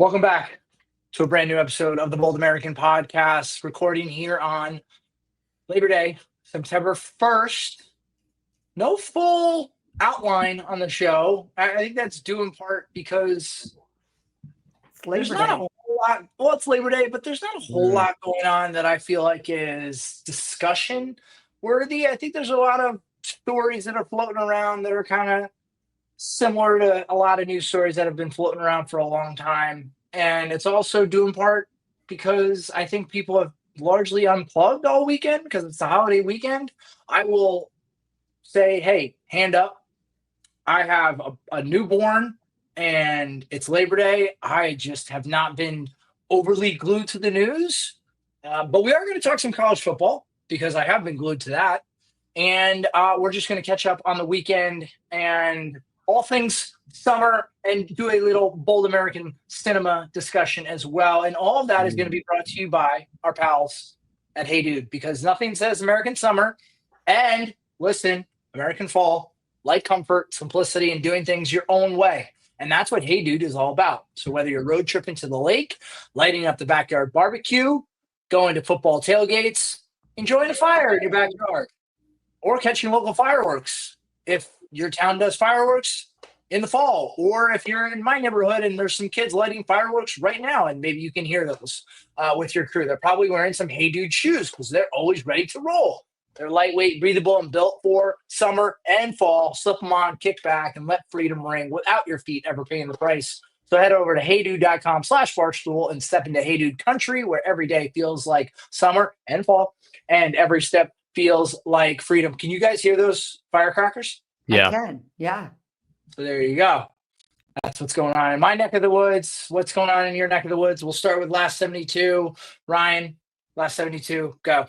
Welcome back to a brand new episode of the Bold American Podcast, recording here on Labor Day, September 1st. No full outline on the show. I think that's due in part because there's not a whole lot. Well, it's Labor Day, but there's not a whole lot going on that I feel like is discussion worthy. I think there's a lot of stories that are floating around that are kind of similar to a lot of news stories that have been floating around for a long time. And it's also due in part because I think people have largely unplugged all weekend because it's the holiday weekend. I will say, hey, hand up. I have a newborn and it's Labor Day. I just have not been overly glued to the news. But we are going to talk some college football because I have been glued to that. And we're just going to catch up on the weekend and all things summer and do a little Bold American cinema discussion as well. And all of that is going to be brought to you by our pals at Hey Dude, because nothing says American summer and listen, American fall, light comfort, simplicity, and doing things your own way. And that's what Hey Dude is all about. So whether you're road tripping to the lake, lighting up the backyard barbecue, going to football tailgates, enjoying a fire in your backyard, or catching local fireworks, if your town does fireworks in the fall, or if you're in my neighborhood and there's some kids lighting fireworks right now and maybe you can hear those with your crew. They're probably wearing some Hey Dude shoes because they're always ready to roll. They're lightweight, breathable, and built for summer and fall. Slip them on, kick back, and let freedom ring without your feet ever paying the price. So head over to heydude.com/barstool and step into Hey Dude country, where every day feels like summer and fall and every step feels like freedom. Can you guys hear those firecrackers? Yeah. I can. Yeah. So there you go. That's what's going on in my neck of the woods. What's going on in your neck of the woods? We'll start with Last 72. Ryan, Last 72, go.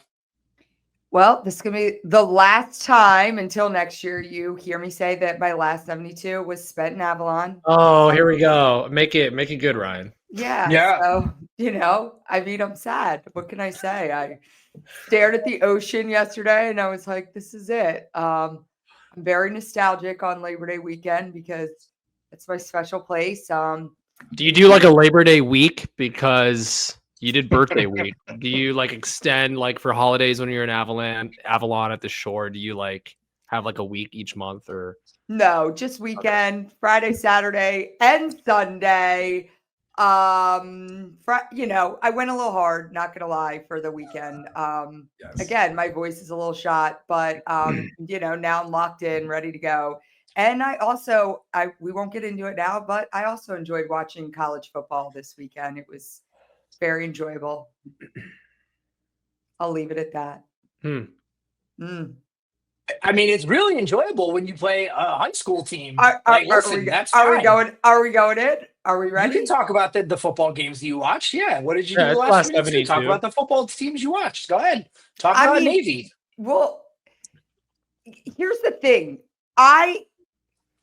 Well, this is going to be the last time until next year you hear me say that my last 72 was spent in Avalon. Oh, here we go. Make it good, Ryan. Yeah. So, I'm sad. What can I say? I stared at the ocean yesterday and I was like, this is it. I'm very nostalgic on Labor Day weekend because it's my special place. Do you do like a Labor Day week because you did birthday week? Do you like extend like for holidays when you're in Avalon at the shore? Do you like have like a week each month or? No, just weekend, Friday, Saturday, and Sunday. I went a little hard, not gonna lie, for the weekend. Yes. Again, my voice is a little shot, but now I'm locked in, ready to go. And we won't get into it now, but I also enjoyed watching college football this weekend. It was very enjoyable. I'll leave it at that. I mean, it's really enjoyable when you play a high school team. Are we going in? Are we ready? You can talk about the football games that you watched. Yeah. What did you do last week? Talk about the football teams you watched. Go ahead. Talk about Navy. Well, here's the thing.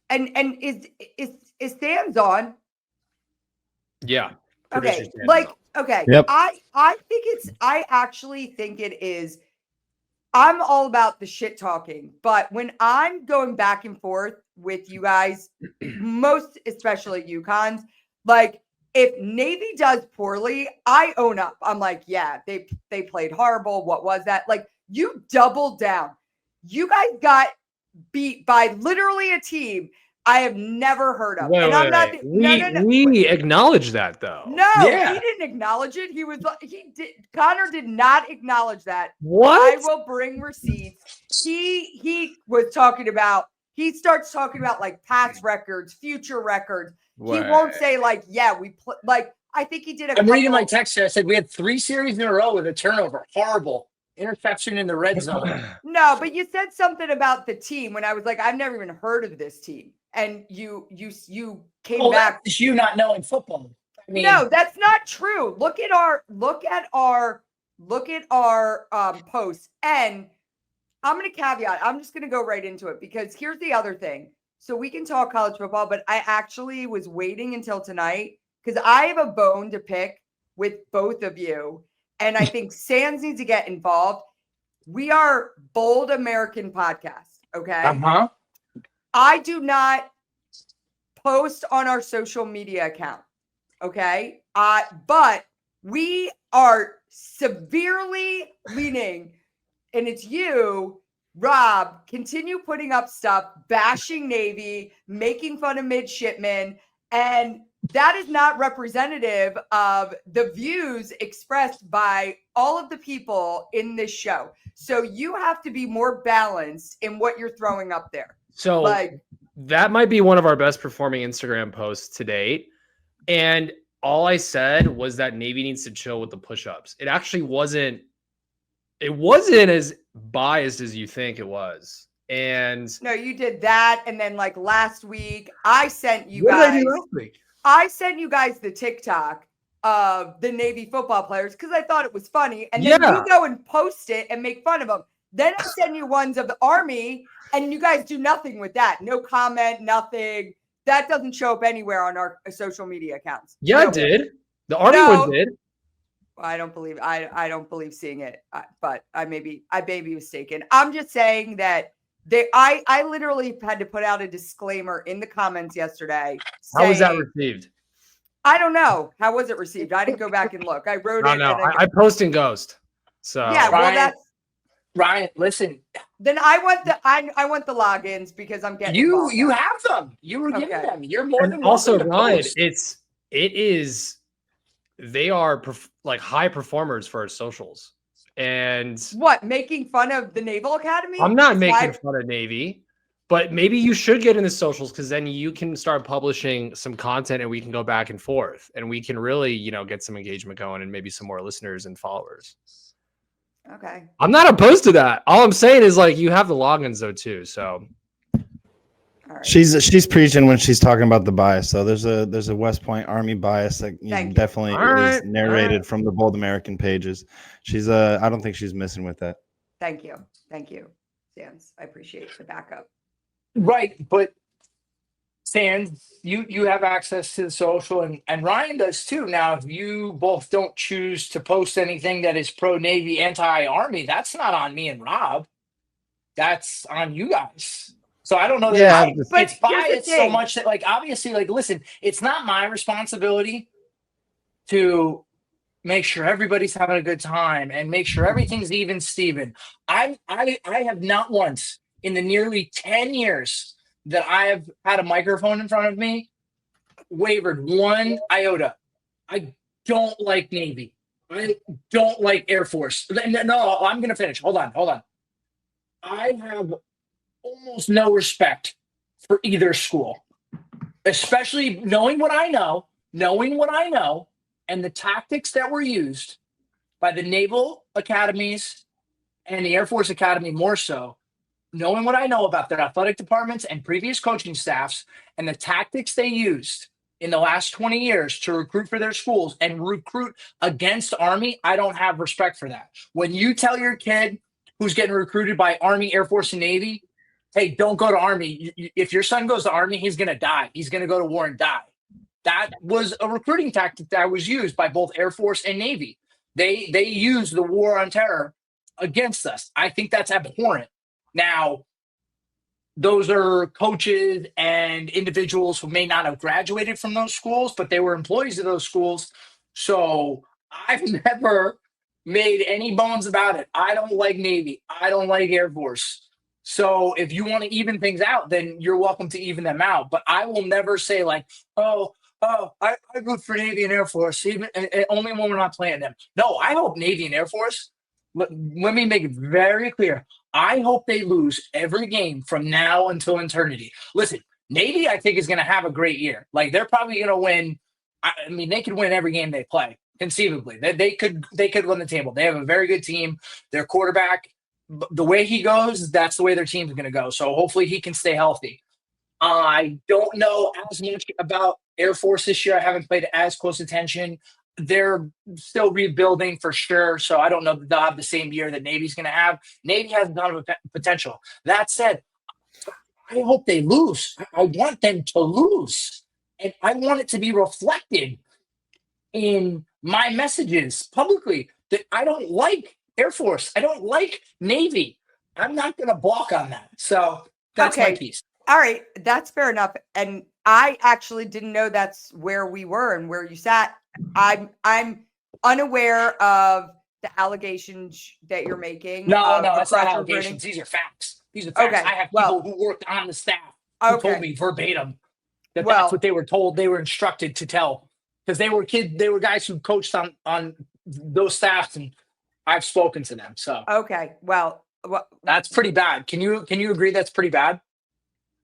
Is Sam's on? Yeah. Okay. Okay. Yep. I actually think it is. I'm all about the shit talking, but when I'm going back and forth with you guys, most especially UConns, like if Navy does poorly, I own up. I'm like, yeah, they played horrible. What was that? Like you doubled down. You guys got beat by literally a team I have never heard of. We acknowledge that though. No, he didn't acknowledge it. Connor did not acknowledge that. What? I will bring receipts. He starts talking about like past records, future records. He won't say like, yeah, I think he did I'm reading my text here. I said we had 3 series in a row with a turnover. Horrible. Interception in the red zone. No, but you said something about the team when I was like, I've never even heard of this team. And you came back. That's you not knowing football. I mean, no, that's not true. Look at our posts. And I'm going to caveat. I'm just going to go right into it because here's the other thing. So we can talk college football, but I actually was waiting until tonight because I have a bone to pick with both of you. And I think Sands needs to get involved. We are Bold American Podcast. Okay. Uh-huh. I do not post on our social media account. Okay. But we are severely leaning, and it's you, Rob, continue putting up stuff, bashing Navy, making fun of midshipmen, and that is not representative of the views expressed by all of the people in this show. So you have to be more balanced in what you're throwing up there. So Like, that might be one of our best performing Instagram posts to date. And all I said was that Navy needs to chill with the push-ups. It actually wasn't as biased as you think it was. And no, you did that. And then like last week, I sent you What did I guys. do last week? I sent you guys the TikTok of the Navy football players because I thought it was funny. And then you go and post it and make fun of them. Then I send you ones of the Army, and you guys do nothing with that. No comment, nothing. That doesn't show up anywhere on our social media accounts. yeah, it did. The Army one did. I don't believe seeing it, but I may be mistaken. I'm just saying that I literally had to put out a disclaimer in the comments yesterday. How was that received? I don't know. How was it received? I didn't go back and look. I wrote it. No, I post and ghost. So yeah, well, that's Ryan. Listen. Then I want the logins because I'm getting you have them. You were given them. You're more than also welcome to Ryan. post. They are like high performers for our socials. And what, making fun of the Naval Academy? I'm not making fun of Navy, but maybe you should get in the socials because then you can start publishing some content and we can go back and forth and we can really, get some engagement going and maybe some more listeners and followers. Okay. I'm not opposed to that. All I'm saying is like you have the logins though too. So right. She's preaching when she's talking about the bias. So there's a West Point Army bias that definitely is narrated from the Bold American pages. She's I don't think she's missing with that. Thank you, Sans. I appreciate the backup. Right, but Sans, you have access to the social, and Ryan does too. Now, if you both don't choose to post anything that is pro Navy, anti Army, that's not on me and Rob. That's on you guys. So I don't know that it's biased so much that, like, obviously, like, listen, it's not my responsibility to make sure everybody's having a good time and make sure everything's even Steven. I have not once in the nearly 10 years that I have had a microphone in front of me wavered one iota. I don't like Navy. I don't like Air Force. No, I'm going to finish. Hold on. I have almost no respect for either school, especially knowing what I know, and the tactics that were used by the Naval Academies and the Air Force Academy more so, knowing what I know about their athletic departments and previous coaching staffs and the tactics they used in the last 20 years to recruit for their schools and recruit against Army, I don't have respect for that. When you tell your kid who's getting recruited by Army, Air Force, and Navy, hey, don't go to Army. If your son goes to Army, he's going to die. He's going to go to war and die. That was a recruiting tactic that was used by both Air Force and Navy. They used the war on terror against us. I think that's abhorrent. Now, those are coaches and individuals who may not have graduated from those schools, but they were employees of those schools. So I've never made any bones about it. I don't like Navy. I don't like Air Force. So if you want to even things out, then you're welcome to even them out. But I will never say like, I root for Navy and Air Force, even only when we're not playing them. No, I hope Navy and Air Force, let me make it very clear. I hope they lose every game from now until eternity. Listen, Navy, I think, is going to have a great year. Like, they're probably going to win. I mean, they could win every game they play, conceivably. They could win the table. They have a very good team. Their quarterback, the way he goes, that's the way their team is going to go. So hopefully he can stay healthy. I don't know as much about Air Force this year. I haven't paid as close attention. They're still rebuilding for sure. So I don't know that they'll have the same year that Navy's going to have. Navy has a ton of potential. That said, I hope they lose. I want them to lose. And I want it to be reflected in my messages publicly that I don't like Air Force. I don't like Navy. I'm not going to balk on that. So that's my piece. All right. That's fair enough. And I actually didn't know that's where we were and where you sat. I'm unaware of the allegations that you're making. No, of that's not pressure allegations. grading. These are facts. These are facts. Okay, I have well- people who worked on the staff who told me verbatim that Well- that's what they were told. They were instructed to tell because they were guys who coached on those staffs, and I've spoken to them. So Okay, well, that's pretty bad. Can you agree that's pretty bad?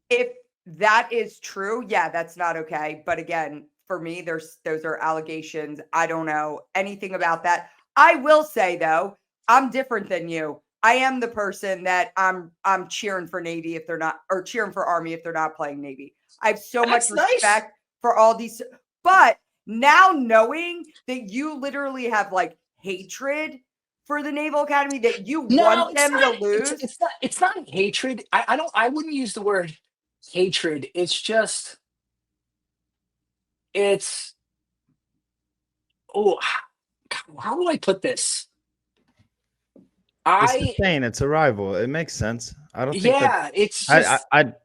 if that is true, yeah, that's not okay. But again, for me, those are allegations. I don't know anything about that. I will say though, I'm different than you. I am the person that I'm cheering for Navy if they're not, or cheering for Army if they're not playing Navy. I have so That's much respect for all these, but now knowing that you literally have like hatred for the Naval Academy, that you want it's them not, to lose. It's not hatred. I wouldn't use the word hatred. It's just how do I put this? It's the saying, it's a rival. It makes sense. I don't think it's just I'm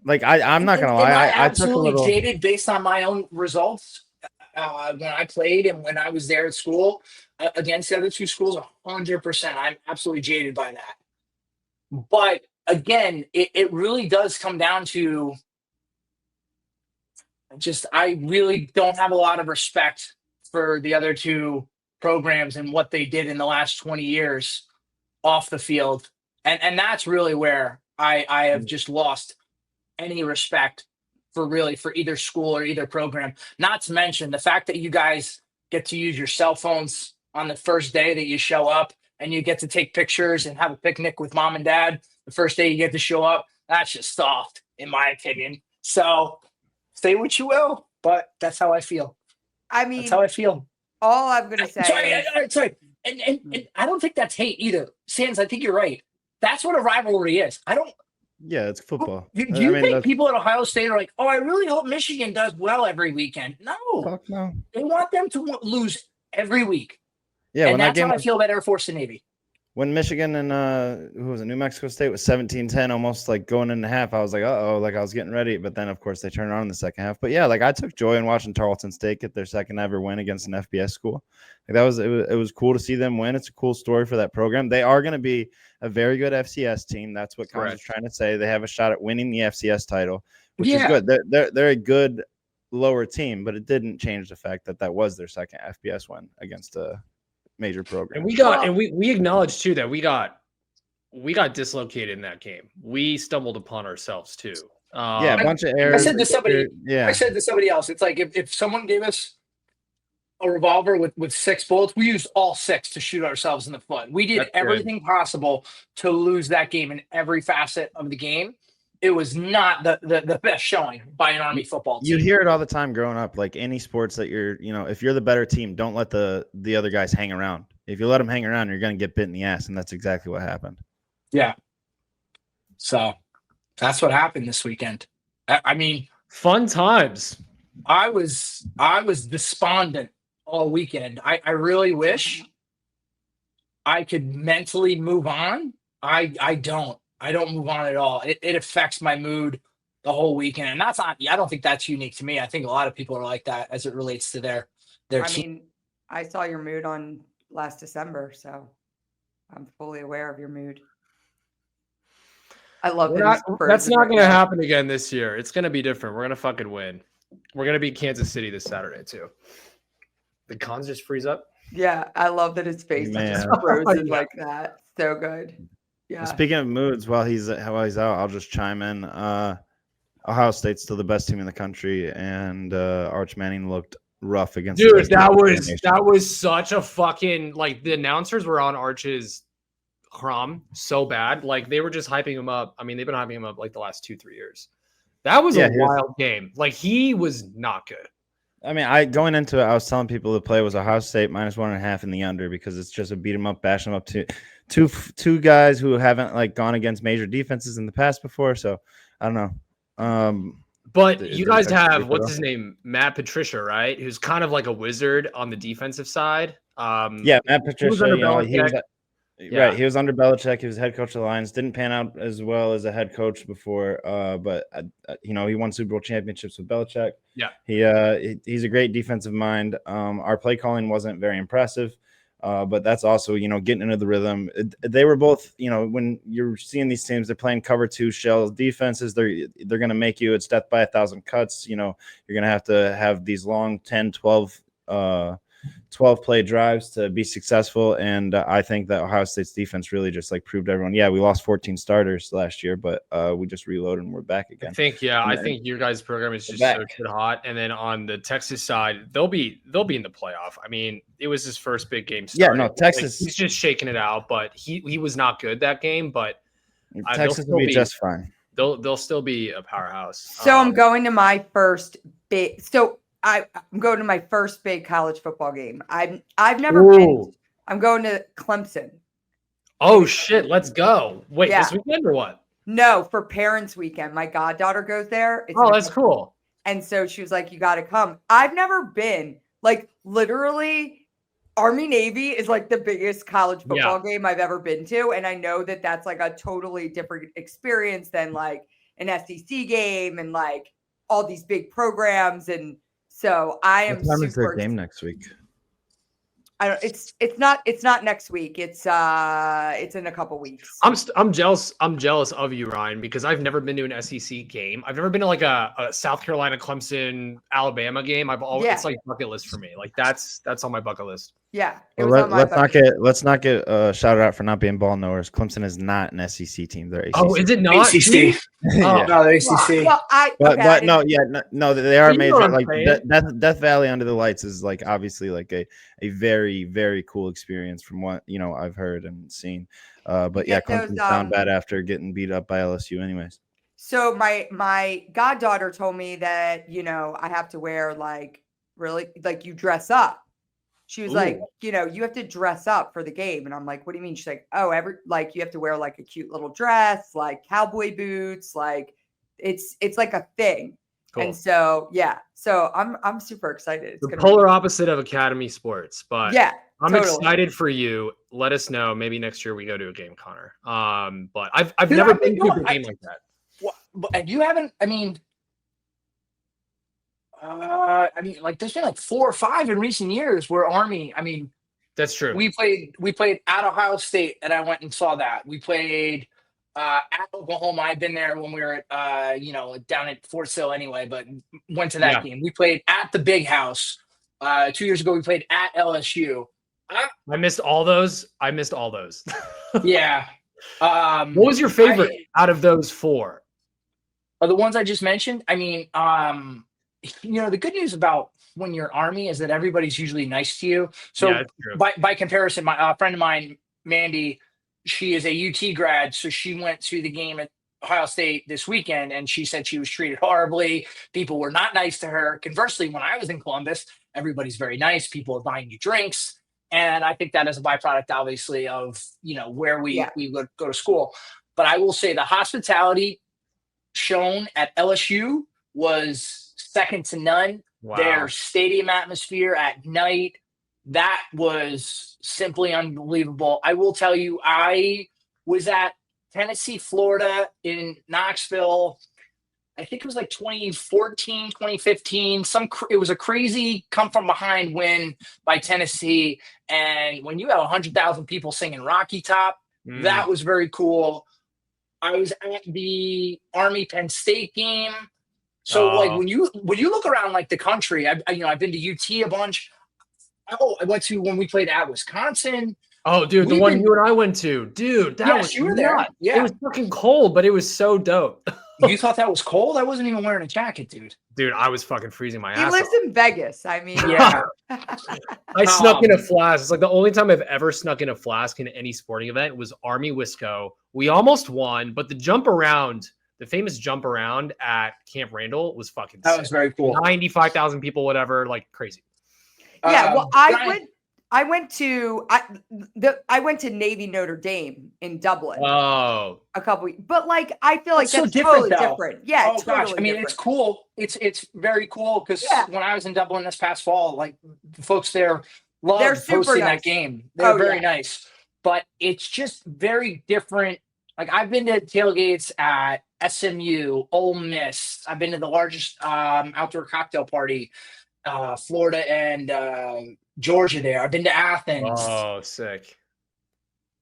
not gonna lie. Am I I took a absolutely little jaded based on my own results when I played and when I was there at school against the other two schools. 100%. I'm absolutely jaded by that. But again, it really does come down to just I really don't have a lot of respect for the other two programs and what they did in the last 20 years off the field. And that's really where I have just lost any respect for either school or either program. Not to mention the fact that you guys get to use your cell phones on the first day that you show up and you get to take pictures and have a picnic with mom and dad the first day you get to show up. That's just soft, in my opinion. So say what you will, but that's how I feel. I mean, that's how I feel. All I'm going to say sorry. And I don't think that's hate either. Sands, I think you're right. That's what a rivalry is. Yeah, it's football. Do you think people at Ohio State are like, oh, I really hope Michigan does well every weekend? No. Fuck no. They want them to lose every week. Yeah, and that's how I feel about Air Force and Navy. When Michigan and who was it, New Mexico State was 17-10, almost like going into half, I was like, uh-oh, like I was getting ready. But then, of course, they turned on in the second half. But yeah, like I took joy in watching Tarleton State get their second ever win against an FBS school. Like it was cool to see them win. It's a cool story for that program. They are going to be a very good FCS team. That's what Collins is trying to say. They have a shot at winning the FCS title, which is good. They're a good lower team, but it didn't change the fact that was their second FBS win against a major program. And we acknowledge too that we got dislocated in that game. We stumbled upon ourselves too. A bunch of errors. I said to somebody else, it's like if someone gave us a revolver with 6 bullets, we used all 6 to shoot ourselves in the foot. We did everything possible to lose that game in every facet of the game. It was not the best showing by an Army football team. You hear it all the time growing up, like any sports that if you're the better team, don't let the other guys hang around. If you let them hang around, you're going to get bit in the ass, and that's exactly what happened. Yeah. So that's what happened this weekend. I mean, fun times. I was despondent all weekend. I really wish I could mentally move on. I don't move on at all. It affects my mood the whole weekend. And I don't think that's unique to me. I think a lot of people are like that as it relates to their team. I mean, I saw your mood on last December, so I'm fully aware of your mood. I love that's not going to happen again this year. It's going to be different. We're going to fucking win. We're going to beat Kansas City this Saturday too. The cons just freeze up. Yeah, I love that his face is just frozen like that. So good. Yeah. Speaking of moods, while he's out, I'll just chime in. Ohio State's still the best team in the country, and Arch Manning looked rough against. Dude, that was such a fucking the announcers were on Arch's crom so bad. Like they were just hyping him up. I mean, they've been hyping him up like the last 2-3 years. That was a wild game. Like he was not good. I mean, going into it, I was telling people the play was Ohio State -1.5 in the under because it's just a beat 'em up, bash 'em up to two guys who haven't gone against major defenses in the past before. So I don't know. But you guys have what's his name, Matt Patricia, right? Who's kind of like a wizard on the defensive side. Matt Patricia. Yeah. Right. He was under Belichick. He was head coach of the Lions. Didn't pan out as well as a head coach before. But he won Super Bowl championships with Belichick. Yeah. He's a great defensive mind. Our play calling wasn't very impressive. But that's also, getting into the rhythm. They were both, when you're seeing these teams, they're playing cover 2 shell defenses. They're going to make you, it's death by 1,000 cuts. You're going to have these long 10, 12 play drives to be successful. And I think that Ohio State's defense really just proved everyone, we lost 14 starters last year, but we just reloaded and we're back again. I think your guys' program is just so shit hot. And then on the Texas side, they'll be in the playoff. I mean, it was his first big game started. Yeah, no, Texas. He's just shaking it out, but he was not good that game, but Texas will be just fine. They'll still be a powerhouse. So I'm going to my first big I'm going to my first big college football game. I've never been. I'm going to Clemson. Oh shit, let's go. Wait, this weekend or what? No, for parents' weekend. My goddaughter goes there. That's cool. And so she was like, "You got to come." I've never been. Literally, Army Navy is the biggest college football game I've ever been to, and I know that that's a totally different experience than an SEC game and all these big programs. And so I am. What time is their game next week? I don't. It's not next week. It's in a couple weeks. I'm jealous of you, Ryan, because I've never been to an SEC game. I've never been to a South Carolina, Clemson, Alabama game. I've always it's bucket list for me. That's on my bucket list. Yeah. Let's not get shouted out for not being ball knowers. Clemson is not an SEC team. They're ACC. Oh, is it not? ACC. Oh. No, they're ACC. No, they are major. Death Valley Under the Lights is obviously a very, very cool experience from what I've heard and seen. But Clemson's down bad after getting beat up by LSU, anyways. So my goddaughter told me that I have to wear really you dress up. She was like, you have to dress up for the game. And I'm like, what do you mean? She's like, oh, you have to wear a cute little dress, cowboy boots. It's a thing. Cool. And so, so I'm super excited. It's the polar opposite of Academy sports, but I'm totally excited for you. Let us know. Maybe next year we go to a game, Connor. But I've never been to a game like that. And you haven't, there's been 4 or 5 in recent years where Army, that's true. We played at Ohio State, and I went and saw that. We played at Oklahoma. I've been there when we were at, down at Fort Sill anyway, but went to that game. We played at the Big House 2 years ago. We played at LSU. I missed all those. Yeah. What was your favorite out of those 4? The ones I just mentioned. The good news about when you're Army is that everybody's usually nice to you. So by comparison, my friend of mine, Mandy, she is a UT grad. So she went to the game at Ohio State this weekend, and she said she was treated horribly. People were not nice to her. Conversely, when I was in Columbus, everybody's very nice. People are buying you drinks. And I think that is a byproduct, obviously, of, where we would go to school. But I will say the hospitality shown at LSU was second to none. Wow. Their stadium atmosphere at night, that was simply unbelievable. I will tell you, I was at Tennessee, Florida in Knoxville. I think it was 2014, 2015. It was a crazy come from behind win by Tennessee. And when you have 100,000 people singing Rocky Top, that was very cool. I was at the Army Penn State game. So when you look around the country, I've been to UT a bunch. I went to when we played at Wisconsin. Oh, dude, the one you and I went to, dude, you were there. Yeah, it was fucking cold, but it was so dope. You thought that was cold? I wasn't even wearing a jacket, dude. Dude, I was fucking freezing my ass off. He lives in Vegas. Yeah. I snuck in a flask. It's the only time I've ever snuck in a flask in any sporting event was Army Wisco. We almost won, but the jump around. The famous jump around at Camp Randall was fucking sick. That was very cool. 95,000 people, whatever, crazy. Yeah, well, I went to Navy Notre Dame in Dublin. Oh, a couple weeks, but I feel that's so totally different. Yeah, oh gosh, different. It's cool. It's very cool because when I was in Dublin this past fall, the folks there loved hosting that game. They're very nice. but it's just very different. Like I've been to tailgates at SMU, Ole Miss. I've been to the largest outdoor cocktail party, Florida and Georgia. There, I've been to Athens. Oh, sick.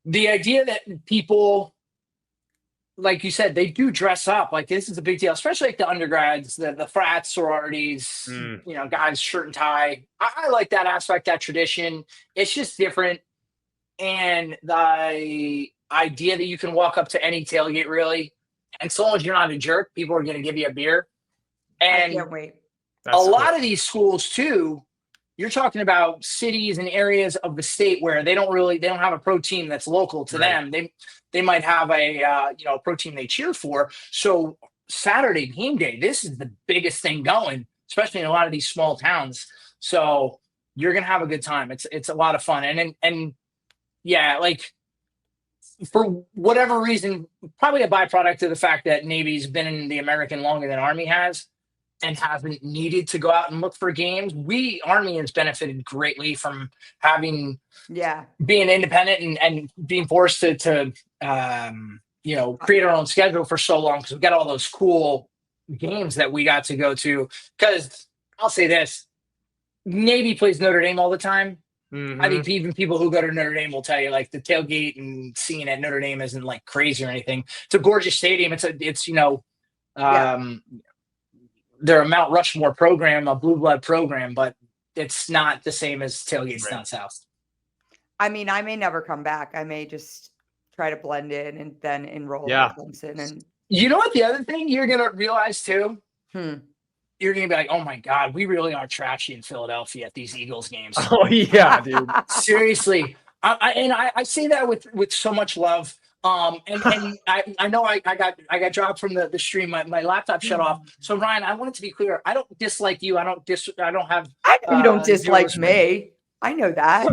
The idea that people, like you said, they do dress up. Like this is a big deal, especially like the undergrads, the frats, sororities, guys, shirt and tie. I like that aspect, that tradition. It's just different. And the idea that you can walk up to any tailgate really, and so long as you're not a jerk, people are going to give you a beer. I And can't wait. That's a cool. lot of these schools too, you're talking about cities and areas of the state where they don't have a pro team that's local to Right. them. They might have a pro team they cheer for. So Saturday game day, this is the biggest thing going, especially in a lot of these small towns. So you're gonna have a good time. It's a lot of fun. And yeah, like for whatever reason, probably a byproduct of the fact that Navy's been in the American longer than Army has and haven't needed to go out and look for games. Army has benefited greatly from having being independent and being forced to create our own schedule for so long, because we've got all those cool games that we got to go to. Because I'll say this, Navy plays Notre Dame all the time. I think even people who go to Notre Dame will tell you, like, the tailgate and seeing at Notre Dame isn't like crazy or anything. It's a gorgeous stadium. They're a Mount Rushmore program, a blue blood program, but it's not the same as tailgates down south. I mean, I may never come back. I may just try to blend in and then enroll Yeah. at Clemson. And you know what? The other thing you're gonna realize too, you're gonna be like, "Oh my God, we really are trashy in Philadelphia at these Eagles games." Oh yeah, dude. Seriously, I say that with so much love. And I know I got dropped from the stream. My laptop shut off. So Ryan, I wanted to be clear. I don't dislike you. I don't have. I know you don't dislike viewers. me. I know that.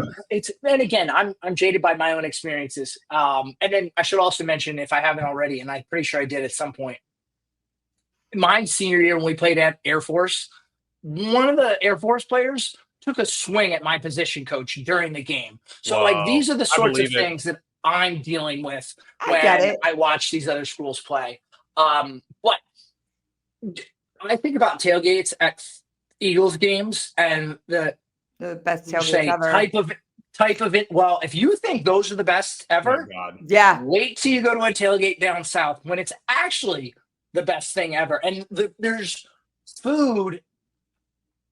And again, I'm jaded by my own experiences. And then I should also mention, if I haven't already, and I'm pretty sure I did at some point, my senior year when we played at Air Force, one of the Air Force players took a swing at my position coach during the game. So like these are the sorts of things that I'm dealing with when I watch these other schools play. But I think about tailgates at Eagles games and the best tailgates ever. Type of it. Well, if you think those are the best ever, wait till you go to a tailgate down south when it's actually the best thing ever. And there's food.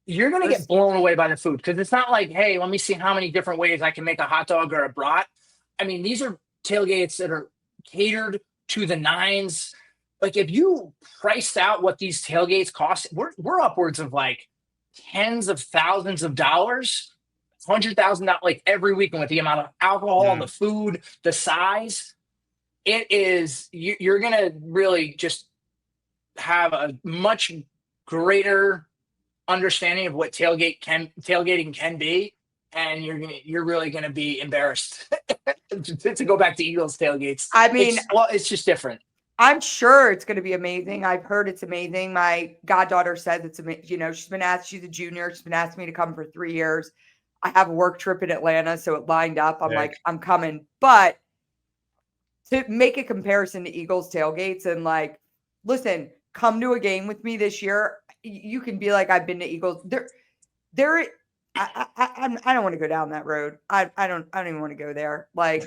You're going to get blown away by the food, because it's not like, hey, let me see how many different ways I can make a hot dog or a brat. I mean, these are tailgates that are catered to the nines. Like, if you priced out what these tailgates cost, we're upwards of like tens of thousands of dollars, $100,000 like every weekend, with the amount of alcohol, the food, the size. It is, you're going to really just have a much greater understanding of what tailgating can be, and you're really gonna be embarrassed to go back to Eagles tailgates. I mean, it's just different. I'm sure it's going to be amazing. I've heard it's amazing. My goddaughter says it's amazing. She's been asked. She's a junior. She's been asking me to come for 3 years. I have a work trip in Atlanta, so it lined up. I'm like, I'm coming. But to make a comparison to Eagles tailgates, and like, listen, come to a game with me this year. You can be like, I've been to Eagles. I don't want to go down that road. I don't even want to go there. Like,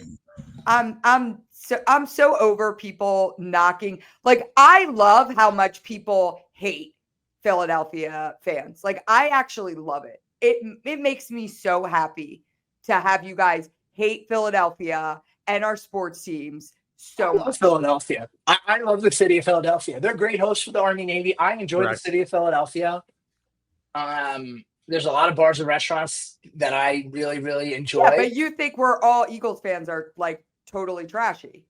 I'm so over people knocking. Like, I love how much people hate Philadelphia fans. Like, I actually love it. It makes me so happy to have you guys hate Philadelphia and our sports teams so much. Philadelphia. I love the city of Philadelphia. They're great hosts for the Army Navy. I enjoy the city of Philadelphia. There's a lot of bars and restaurants that I really, really enjoy. Yeah, but you think we're all Eagles fans are like totally trashy?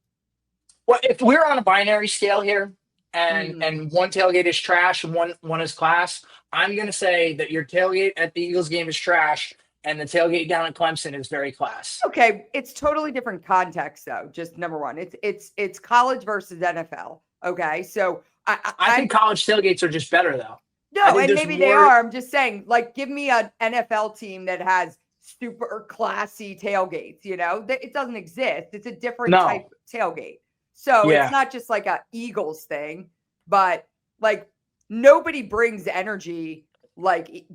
Well, if we're on a binary scale here, and one tailgate is trash and one is class, I'm going to say that your tailgate at the Eagles game is trash, and the tailgate down at Clemson is very class. Okay, it's totally different context, though. Just number one, it's college versus NFL. Okay, so I think college tailgates are just better, though. No, and maybe they are. I'm just saying, like, give me an NFL team that has super classy tailgates, you know? It doesn't exist. It's a different No. type of tailgate. So Yeah. it's not just like a Eagles thing, but like nobody brings energy like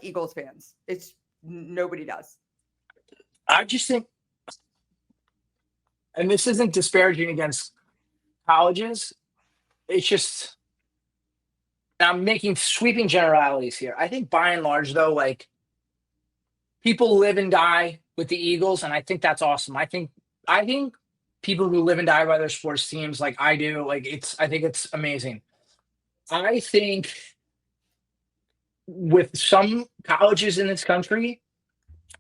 Eagles fans. It's nobody does. I just think, and this isn't disparaging against colleges. It's just, I'm making sweeping generalities here. I think by and large, though, like people live and die with the Eagles, and I think that's awesome. I think people who live and die by their sports teams, like I do, like I think it's amazing. I think with some colleges in this country,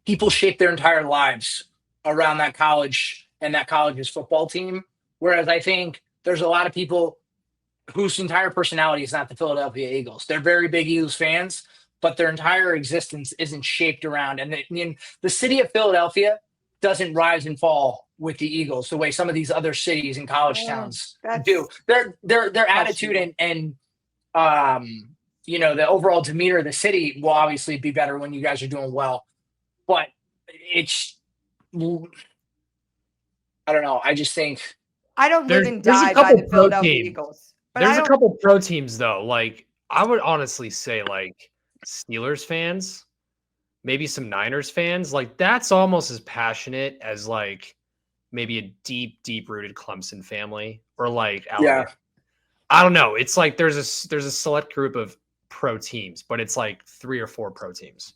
people shape their entire lives around that college and that college's football team. Whereas I think there's a lot of people whose entire personality is not the Philadelphia Eagles. They're very big Eagles fans, but their entire existence isn't shaped around. And the city of Philadelphia doesn't rise and fall with the Eagles the way some of these other cities and college towns do. Their attitude and the overall demeanor of the city will obviously be better when you guys are doing well. But it's, I don't know. I just think I don't live There's- and there's a die by couple the pro Philadelphia teams. Eagles. But There's I a don't, couple pro teams though. Like I would honestly say like Steelers fans, maybe some Niners fans. Like that's almost as passionate as like maybe a deep rooted Clemson family or like Alabama. Yeah. I don't know. It's like there's a select group of pro teams, but it's like 3 or 4 pro teams.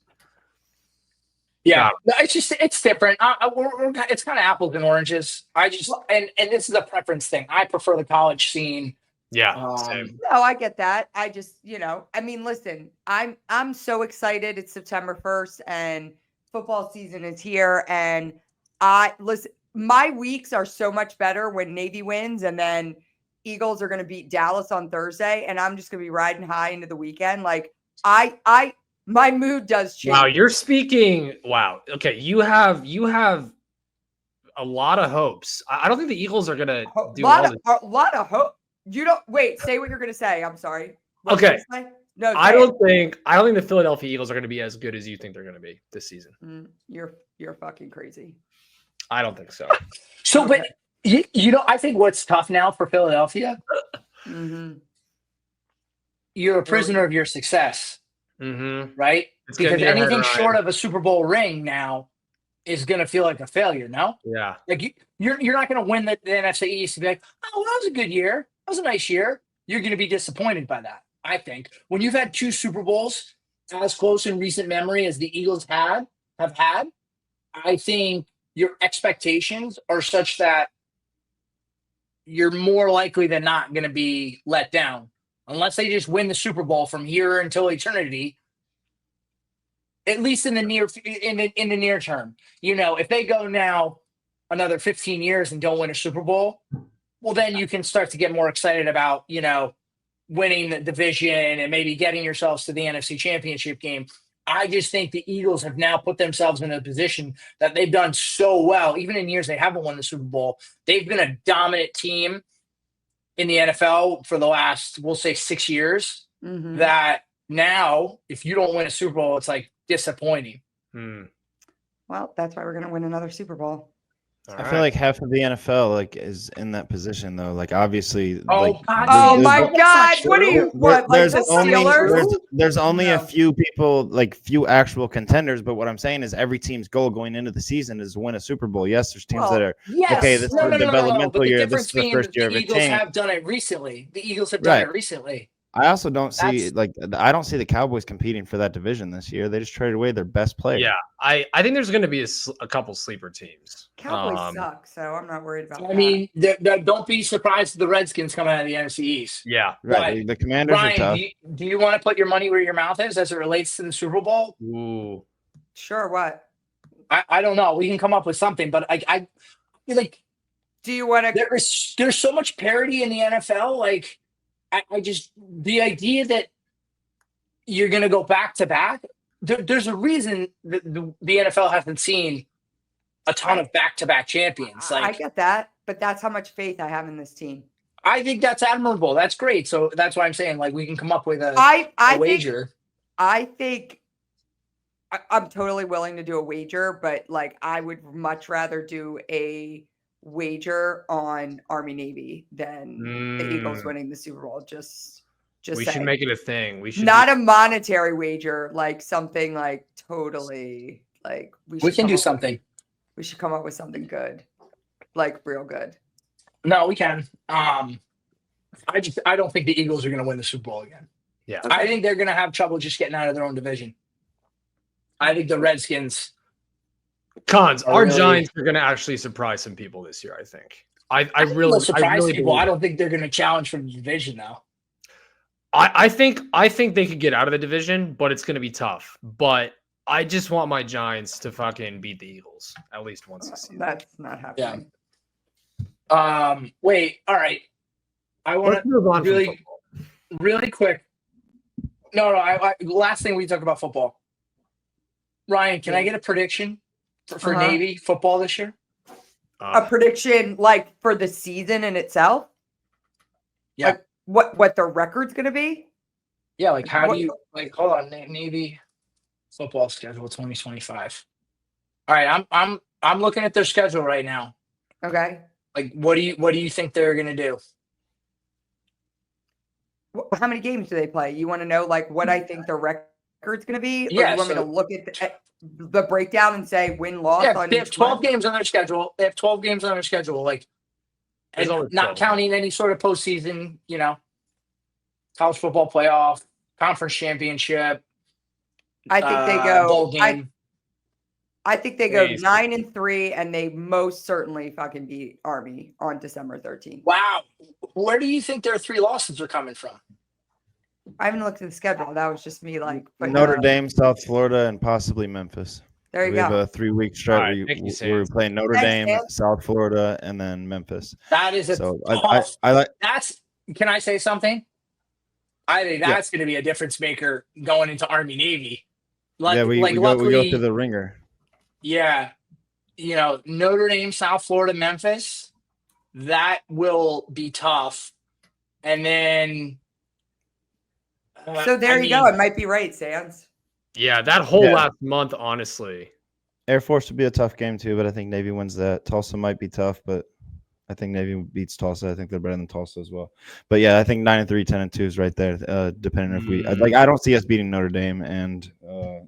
Yeah, no, it's different. It's kind of apples and oranges. And this is a preference thing. I prefer the college scene. Yeah, same. no, I get that. I just, I mean, listen, I'm so excited. It's September 1st and football season is here. And my weeks are so much better when Navy wins and then Eagles are going to beat Dallas on Thursday. And I'm just going to be riding high into the weekend. Like my mood does change. Wow, you're speaking. Wow. Okay, you have a lot of hopes. I don't think the Eagles are gonna do a lot of hope. You don't wait. Say what you're gonna say. I'm sorry. What Okay. were you gonna say? No, I say don't it. think the Philadelphia Eagles are gonna be as good as you think they're gonna be this season. You're fucking crazy. I don't think so. So, but I think what's tough now for Philadelphia, Mm-hmm. you're a prisoner of your success, Mm-hmm. right? It's Because anything short of a Super Bowl ring now is going to feel like a failure. No, Yeah. like you're not going to win the NFC East and be like, oh, well, that was a good year. That was a nice year. You're going to be disappointed by that. I think when you've had 2 Super Bowls as close in recent memory as the Eagles have had, I think your expectations are such that you're more likely than not going to be let down unless they just win the Super Bowl from here until eternity. At least in the near term, if they go now another 15 years and don't win a Super Bowl, well, then you can start to get more excited about, winning the division and maybe getting yourselves to the NFC Championship game. I just think the Eagles have now put themselves in a position that they've done so well, even in years they haven't won the Super Bowl. They've been a dominant team in the NFL for the last, we'll say 6 years, Mm-hmm. that now if you don't win a Super Bowl, it's like disappointing. Well, that's why we're gonna win another Super Bowl. I feel like half of the NFL is in that position though. Like obviously, Oh, like, God. Oh there's- my That's not God! true. What are you? What? Like there's the only Steelers? there's only No. a few people, like few actual contenders. But what I'm saying is every team's goal going into the season is to win a Super Bowl. Yes, there's teams that are Yes. Okay, this is a developmental But the year. This difference is the being first that year the of a Eagles tank. have done it recently. The Eagles have done Right. it recently. I also don't see That's- I don't see the Cowboys competing for that division this year. They just traded away their best player. Yeah, I think there's going to be a couple sleeper teams. Cowboys suck, so I'm not worried about I that. mean, don't be surprised if the Redskins come out of the NFC East. Yeah. Right. The Commanders are Ryan, tough. do you want to put your money where your mouth is as it relates to the Super Bowl? Ooh. Sure. What? I don't know. We can come up with something, but I feel like Do you want to? there's so much parity in the NFL. Like I just the idea that you're going to go back to back. There's a reason that the NFL hasn't seen a ton of back-to-back champions. I Like get that, but that's how much faith I have in this team. I think that's admirable. That's great. So that's why I'm saying like we can come up with a I think wager. I think I'm totally willing to do a wager, but like I would much rather do a wager on Army Navy than the Eagles winning the Super Bowl. Just We saying. should make it a thing. We should Not a monetary wager, like something like totally like We should can come do up with- something. we should come up with something good, like real good. No, we can. I don't think the Eagles are going to win the Super Bowl again. Yeah. I think they're going to have trouble just getting out of their own division. I think the Redskins. Cons. are Our really- Giants are going to actually surprise some people this year. I think. I They'll really surprise people. believe I it. don't think they're going to challenge for the division though. I think they could get out of the division, but it's going to be tough. But I just want my Giants to fucking beat the Eagles at least once this season. That's not happening. Wait. All right. I want Let's to move on. really- From football. really quick. No. Last thing we talk about football. Ryan, can I get a prediction for Uh-huh. Navy football this year? A prediction like for the season in itself? Yeah. Like what their record's gonna be? Yeah. Like, how What- do you like? Hold on, Navy football schedule 2025. All right, I'm looking at their schedule right now. Okay. Like, what do you think they're gonna do? How many games do they play? You want to know like what I think their record's gonna be? Or Yeah, you want me so- to look at the breakdown and say win loss Yeah, on they have each 12 one? games on their schedule. They have 12 games on their schedule. Like, There's and always not 12. counting any sort of postseason. College football playoff, conference championship. I think they bowl go game. I think they go Crazy. 9-3 and they most certainly fucking beat Army on December 13th. Wow, where do you think their 3 losses are coming from? I haven't looked at the schedule. That was just me like putting Notre out- Dame, South Florida, and possibly Memphis. There you We have go. a 3-week stretch All right, where, thank you, where we're Sam. playing Notre Thanks, Dame, Sam. South Florida, and then Memphis. That is a So tough. I like. That's. Can I say something? I think that's going to be a difference maker going into Army Navy. Yeah, we go luckily, through the ringer. yeah, Notre Dame, South Florida, Memphis, that will be tough. And then, So there you go. It might be right, Sans. Yeah, that whole Yeah. last month, honestly. Air Force would be a tough game too, but I think Navy wins that. Tulsa might be tough, but I think Navy beats Tulsa. I think they're better than Tulsa as well. But yeah, I think 9-3, 10-2 is right there. Depending if we like, I don't see us beating Notre Dame, and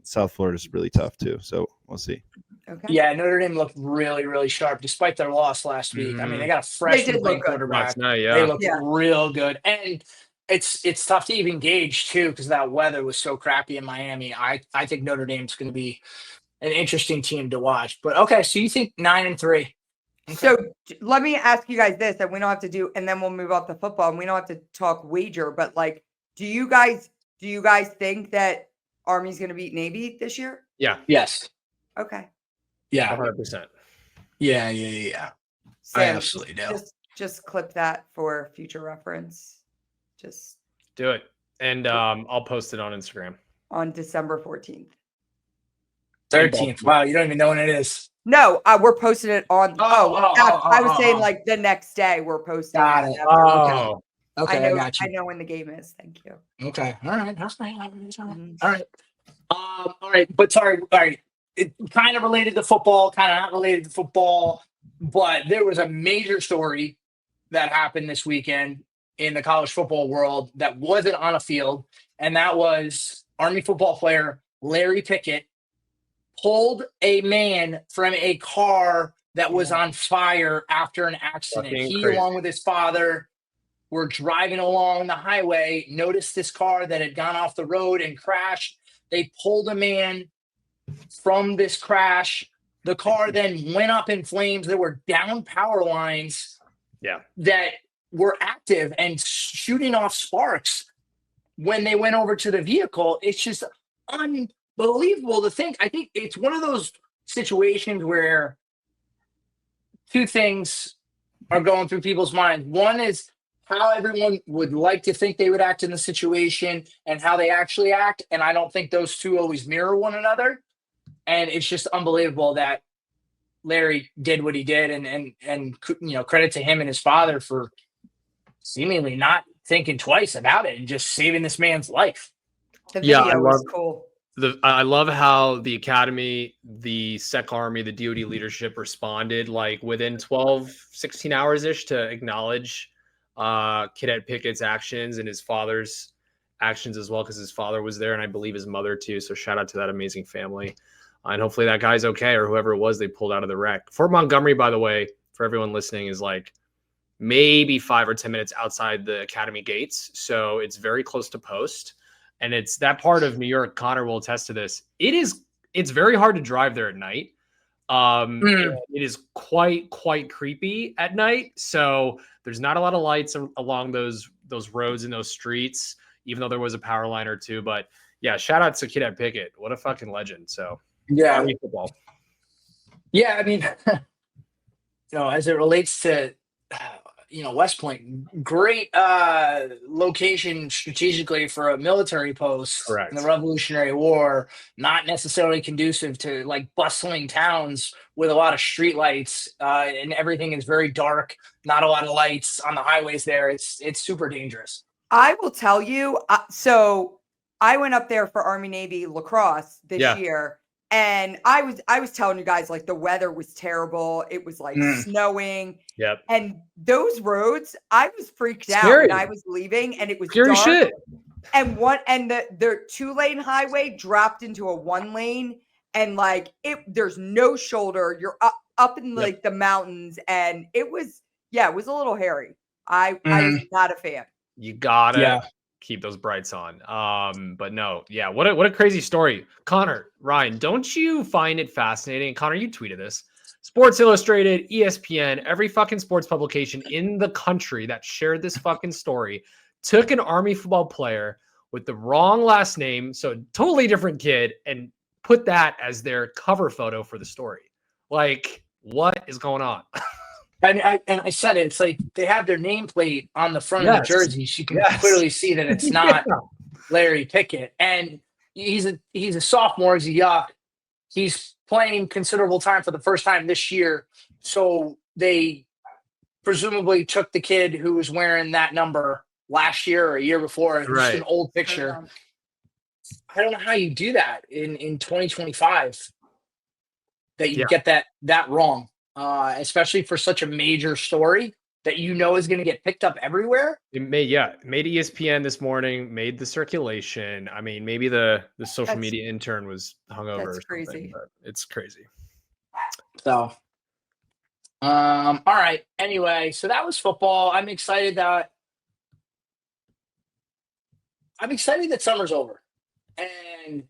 South Florida is really tough too. So we'll see. Okay. Yeah, Notre Dame looked really, really sharp despite their loss last week. I mean, they got a They freshman did playing look good. quarterback. Last night, They yeah. look Yeah. real good, and it's tough to even gauge too because that weather was so crappy in Miami. I think Notre Dame's going to be an interesting team to watch. But okay, so you think 9-3? Okay. So let me ask you guys this, and we don't have to do, and then we'll move off the football, and we don't have to talk wager. But like, do you guys think that Army's going to beat Navy this year? Yeah, Yes, Okay. yeah, 100%. yeah. I Sam, absolutely do. Just clip that for future reference. Just Do it. And I'll post it on Instagram. on December 14th. 13th. Wow, you don't even know when it is. No, we're posting it on. I was saying oh. like the next day we're posting. Got it it. after- Oh, Okay, I got I you. know when the game is. Thank you. Okay, all right. That's fine. Mhm. All right. All right. But sorry. All right. It kind of related to football, kind of not related to football, but there was a major story that happened this weekend in the college football world that wasn't on a field, and that was Army football player Larry Pickett pulled a man from a car that was on fire after an accident. Fucking He, crazy. along with his father, were driving along the highway, noticed this car that had gone off the road and crashed. They pulled a man from this crash. The car then went up in flames. There were down power lines that were active and shooting off sparks when they went over to the vehicle. It's just unbelievable to think. I think it's one of those situations where two things are going through people's minds. One is how everyone would like to think they would act in the situation and how they actually act. And I don't think those two always mirror one another. And it's just unbelievable that Larry did what he did, and credit to him and his father for seemingly not thinking twice about it and just saving this man's life. The Yeah, video I was love- cool. I love how the academy, the Sec Army, the DoD leadership responded like within 12, 16 hours ish to acknowledge Cadet Pickett's actions and his father's actions as well, because his father was there and I believe his mother too. So shout out to that amazing family. And hopefully that guy's okay, or whoever it was they pulled out of the wreck. Fort Montgomery, by the way, for everyone listening, is like maybe 5 or 10 minutes outside the academy gates. So it's very close to post. And it's that part of New York. Connor will attest to this. It's very hard to drive there at night. It is quite creepy at night. So there's not a lot of lights along those roads and those streets, even though there was a power line or two. But yeah, shout out to Cadet Pickett. What a fucking legend. So Yeah. Army football. Yeah, I mean, as it relates to West Point, great location strategically for a military post Correct. in the Revolutionary War, not necessarily conducive to like bustling towns with a lot of street lights, and everything is very dark, not a lot of lights on the highways there. It's super dangerous. I will tell you, so I went up there for Army Navy lacrosse this year. And I was telling you guys, like, the weather was terrible. It was like snowing. Yep. And those roads, I was freaked out Scary. when I was leaving, and it was Scary dark. shit. And the 2-lane highway dropped into a 1-lane, and like there's no shoulder. You're up in like the mountains, and it was a little hairy. I was not a fan. You gotta keep those brights on. But no, yeah, what a crazy story. Connor, Ryan, don't you find it fascinating? Connor, you tweeted this. Sports Illustrated, ESPN, every fucking sports publication in the country that shared this fucking story took an Army football player with the wrong last name, so totally different kid, and put that as their cover photo for the story. Like, what is going on? And I said it. It's like they have their nameplate on the front of the jerseys. You can clearly see that it's not Larry Pickett, and he's a sophomore. He's a yuck. He's playing considerable time for the first time this year. So they presumably took the kid who was wearing that number last year or a year before. It's just an old picture. I don't know how you do that in 2025. That you get that wrong. Especially for such a major story that is going to get picked up everywhere. It made ESPN this morning, made the circulation. I mean, maybe the social media intern was hungover. That's crazy. But it's crazy. So, all right. Anyway, so that was football. I'm excited that summer's over. And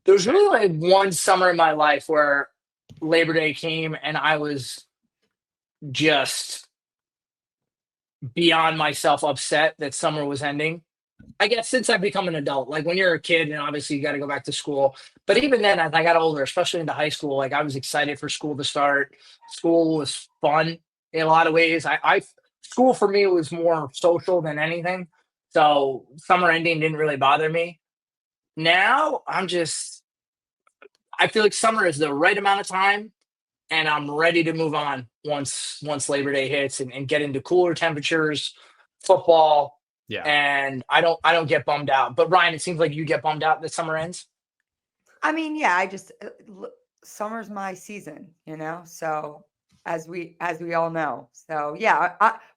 there's really like one summer in my life where Labor Day came and I was just beyond myself upset that summer was ending. I guess since I've become an adult, like when you're a kid and obviously you got to go back to school. But even then, as I got older, especially into high school, like I was excited for school to start. School was fun in a lot of ways. School for me was more social than anything. So summer ending didn't really bother me. Now I feel like summer is the right amount of time, and I'm ready to move on once Labor Day hits and get into cooler temperatures, football. Yeah. And I don't get bummed out. But Ryan, it seems like you get bummed out that summer ends. I mean, yeah, I just summer's my season, So as we all know, so yeah.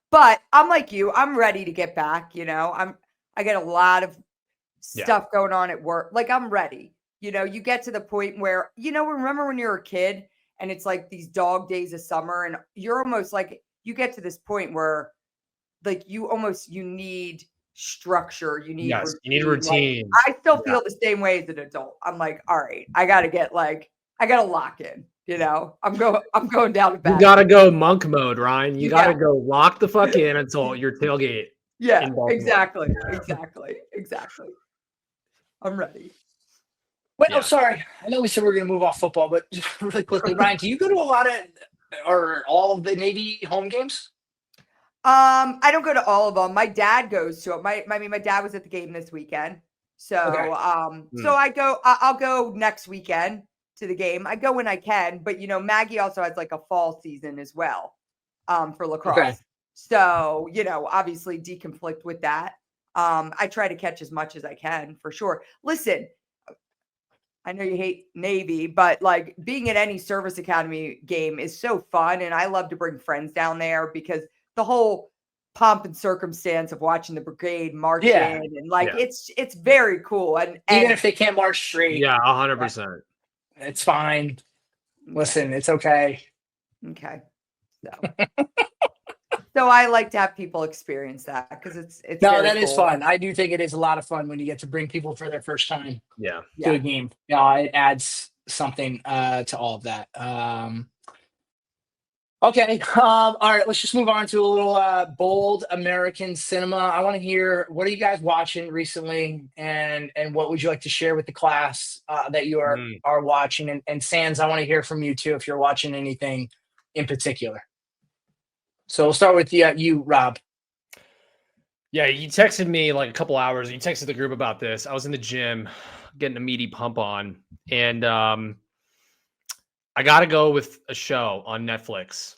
But I'm like you. I'm ready to get back. I get a lot of stuff going on at work. Like I'm ready. You get to the point where, remember when you're a kid and it's like these dog days of summer and you're almost like, you get to this point where like you need structure. You need routine. Like, I still feel the same way as an adult. I'm like, all right, I got to lock in, I'm going down to bed. You got to go monk mode, Ryan. You got to go lock the fuck in until your tailgate. Yeah, exactly. I'm ready. Wait, sorry. I know we said we were going to move off football, but just really quickly, Ryan, do you go to a lot of or all of the Navy home games? I don't go to all of them. My dad goes to it. My dad was at the game this weekend. So, so I'll go next weekend to the game. I go when I can, but Maggie also has like a fall season as well, for lacrosse. Okay. So, obviously deconflict with that. I try to catch as much as I can for sure. Listen, I know you hate Navy, but like being at any service academy game is so fun. And I love to bring friends down there because the whole pomp and circumstance of watching the brigade march Yeah. in and like it's very cool. And Even if they can't march straight, Yeah, 100%. it's fine. okay. Listen, it's okay. Okay. So I like to have people experience that because it's No, very that is cool. fun. I do think it is a lot of fun when you get to bring people for their first time Yeah. to a game. Yeah, it adds something to all of that. Okay. All right. Let's just move on to a little bold American cinema. I want to hear, what are you guys watching recently, and what would you like to share with the class that you are watching? And Sans, I want to hear from you too if you're watching anything in particular. So we'll start with you, Rob. Yeah, you texted me like a couple hours. You texted the group about this. I was in the gym getting a meaty pump on, and I got to go with a show on Netflix.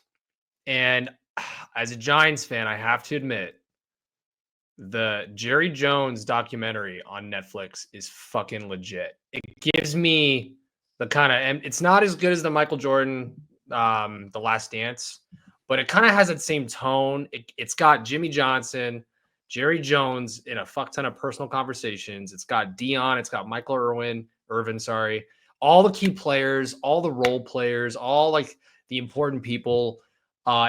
And as a Giants fan, I have to admit, the Jerry Jones documentary on Netflix is fucking legit. It gives me the kind of, and it's not as good as the Michael Jordan, The Last Dance, but it kind of has that same tone. It's got Jimmy Johnson, Jerry Jones in a fuck ton of personal conversations. It's got Dion. It's got Michael Irvin, all the key players, all the role players, all like the important people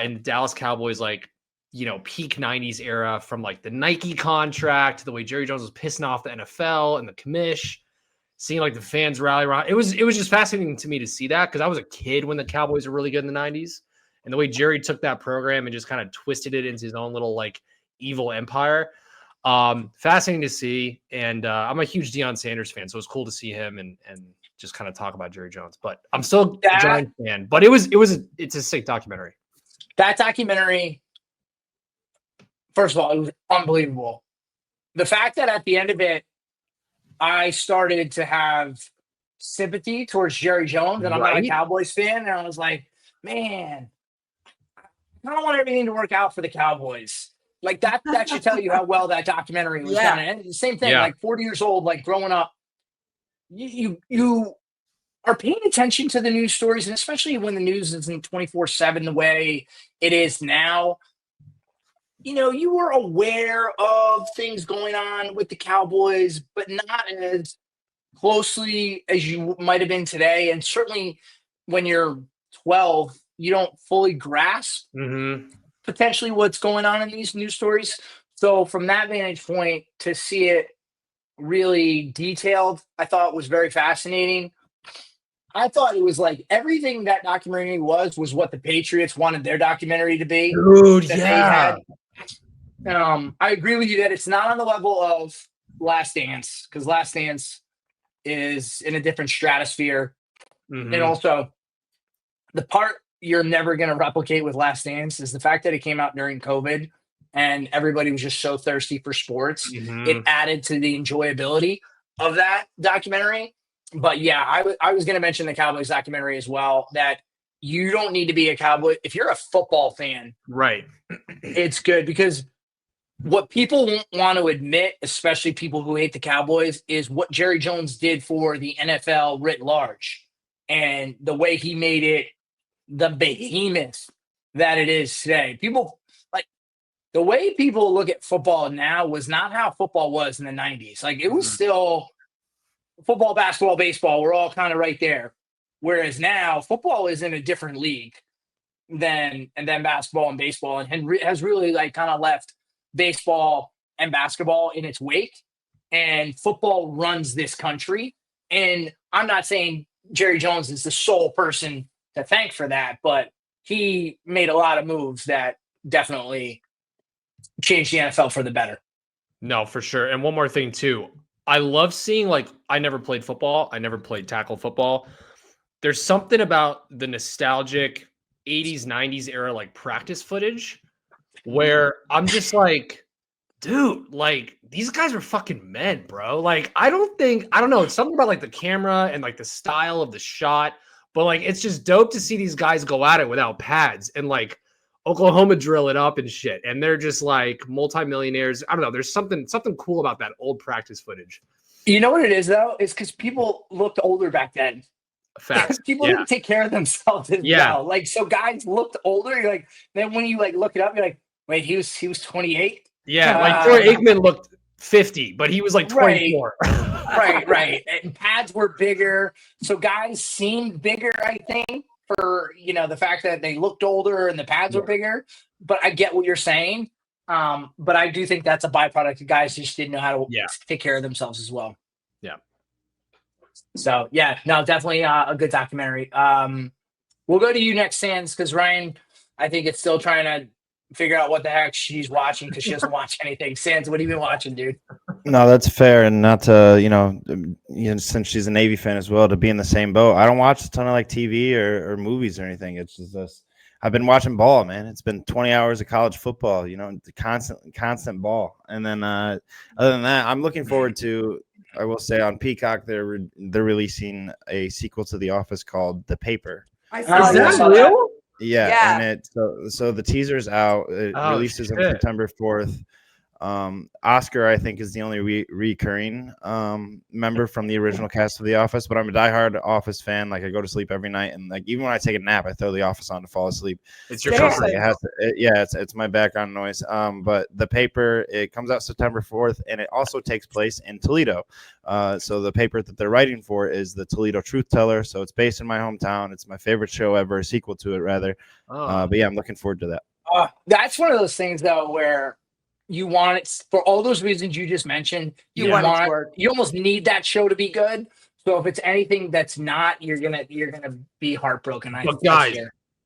in the Dallas Cowboys, like, you know, peak 90s era, from like the Nike contract to the way Jerry Jones was pissing off the NFL and the commish, seeing like the fans rally around. It was just fascinating to me to see that, because I was a kid when the Cowboys were really good in the 90s. And the way Jerry took that program and just kind of twisted it into his own little like evil empire. Fascinating to see. And I'm a huge Deion Sanders fan, so it's cool to see him and just kind of talk about Jerry Jones. But I'm still a Giants fan. But it's a sick documentary. That documentary, first of all, it was unbelievable. The fact that at the end of it, I started to have sympathy towards Jerry Jones, and I'm not a Cowboys fan, and I was like, man, I don't want everything to work out for the Cowboys. Like that should tell you how well that documentary was done. And the same thing, like 40 years old, like growing up, you are paying attention to the news stories, and especially when the news isn't 24/7 the way it is now. You know, you were aware of things going on with the Cowboys, but not as closely as you might have been today. And certainly when you're 12, you don't fully grasp potentially what's going on in these news stories. So from that vantage point, to see it really detailed, I thought was very fascinating. I thought it was like everything that documentary was what the Patriots wanted their documentary to be. Dude, They had. I agree with you that it's not on the level of Last Dance, because Last Dance is in a different stratosphere. And also, the part you're never going to replicate with Last Dance is the fact that it came out during COVID and everybody was just so thirsty for sports. It added to the enjoyability of that documentary. But yeah, I was going to mention the Cowboys documentary as well, that you don't need to be a Cowboy. If you're a football fan, right, it's good, because what people won't want to admit, especially people who hate the Cowboys, is what Jerry Jones did for the NFL writ large, and the way he made it the behemoth that it is today. People, like, the way people look at football now was not how football was in the 90s. Like, it was still football, basketball, baseball. We're all kind of right there. Whereas now football is in a different league than basketball and baseball, and has really like kind of left baseball and basketball in its wake, and football runs this country. And I'm not saying Jerry Jones is the sole person to thank for that, but he made a lot of moves that definitely changed the NFL for the better. No, for sure. And one more thing too. I love seeing, like, I never played football. I never played tackle football. There's something about the nostalgic 80s, 90s era, like practice footage, where I'm just like, dude, like, these guys are fucking men, bro. Like, I don't know. It's something about like the camera and like the style of the shot, but like, it's just dope to see these guys go at it without pads and like Oklahoma drill it up and shit. And they're just like multimillionaires. I don't know. There's something cool about that old practice footage. You know what it is though? It's because people looked older back then. Facts. People Yeah. didn't take care of themselves as Yeah. well. Like, so guys looked older. You're like, then when you like look it up, you're like, wait, he was 28. Yeah, like Troy Aikman looked 50, but he was like Right. 24. Right. And pads were bigger, so guys seemed bigger. I think for the fact that they looked older and the pads were bigger. But I get what you're saying. But I do think that's a byproduct of guys just didn't know how to take care of themselves as well. Yeah. So yeah, no, definitely a good documentary. We'll go to you next, Sands, because Ryan, I think it's still trying to figure out what the heck she's watching because she doesn't watch anything. Sands, what have you been watching, dude? No, that's fair, and not to since she's a Navy fan as well, to be in the same boat. I don't watch a ton of like TV or movies or anything. It's just this. I've been watching ball, man. It's been 20 hours of college football, constant ball. And then other than that, I'm looking forward to. I will say on Peacock, they're releasing a sequel to The Office called The Paper. I saw Is that. that real? Yeah, and it so the teaser's out. It releases on shit. September 4th. Oscar, I think, is the only recurring member from the original cast of The Office, but I'm a diehard Office fan. Like, I go to sleep every night, and like even when I take a nap, I throw The Office on to fall asleep. It's your Damn. comfort. It's my background noise. But The Paper, it comes out September 4th, and it also takes place in Toledo. So the paper that they're writing for is the Toledo Truth Teller. So it's based in my hometown. It's my favorite show ever, a sequel to it rather. But yeah, I'm looking forward to that. That's one of those things though where you want it for all those reasons you just mentioned. You almost need that show to be good. So if it's anything that's not, you're gonna be heartbroken. But guys,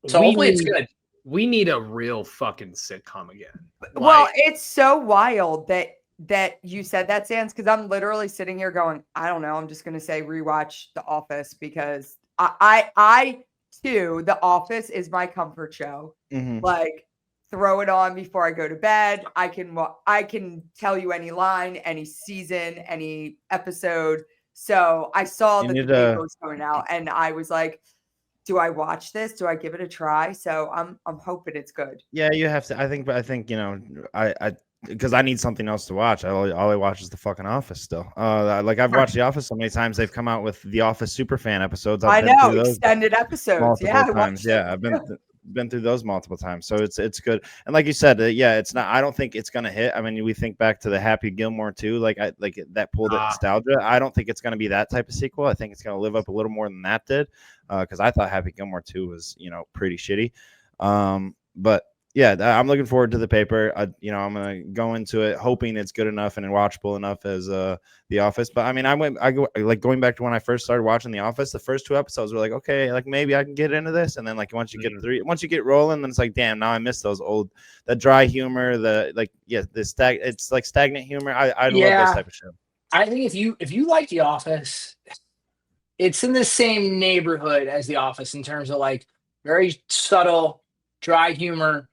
so hopefully it's good. We need a real fucking sitcom again. Well, it's so wild that you said that, Sans, because I'm literally sitting here going, I don't know. I'm just gonna say rewatch The Office because I too, The Office is my comfort show. Mm-hmm. Like, throw it on before I go to bed. I can tell you any line, any season, any episode. So I saw that the paper was coming out, and I was like, "Do I watch this? Do I give it a try?" So I'm hoping it's good. Yeah, you have to. I think I because I need something else to watch. All I watch is the fucking Office still. Like I've watched The Office so many times. They've come out with The Office Superfan episodes. I know, extended episodes. Yeah, times. Yeah, I've been through those multiple times, so it's good. And like you said, it's not. I don't think it's gonna hit. I mean, we think back to the Happy Gilmore too, like that pulled at nostalgia. I don't think it's gonna be that type of sequel. I think it's gonna live up a little more than that did, because I thought Happy Gilmore 2 was pretty shitty. But yeah, I'm looking forward to The Paper. I'm gonna go into it hoping it's good enough and watchable enough as The Office. But I mean, going back to when I first started watching The Office. The first 2 episodes were like, okay, like maybe I can get into this, and then like once you get rolling, then it's like, damn, now I miss that dry humor, it's like stagnant humor. I love this type of show. I think if you like The Office, it's in the same neighborhood as The Office in terms of like very subtle, dry humor.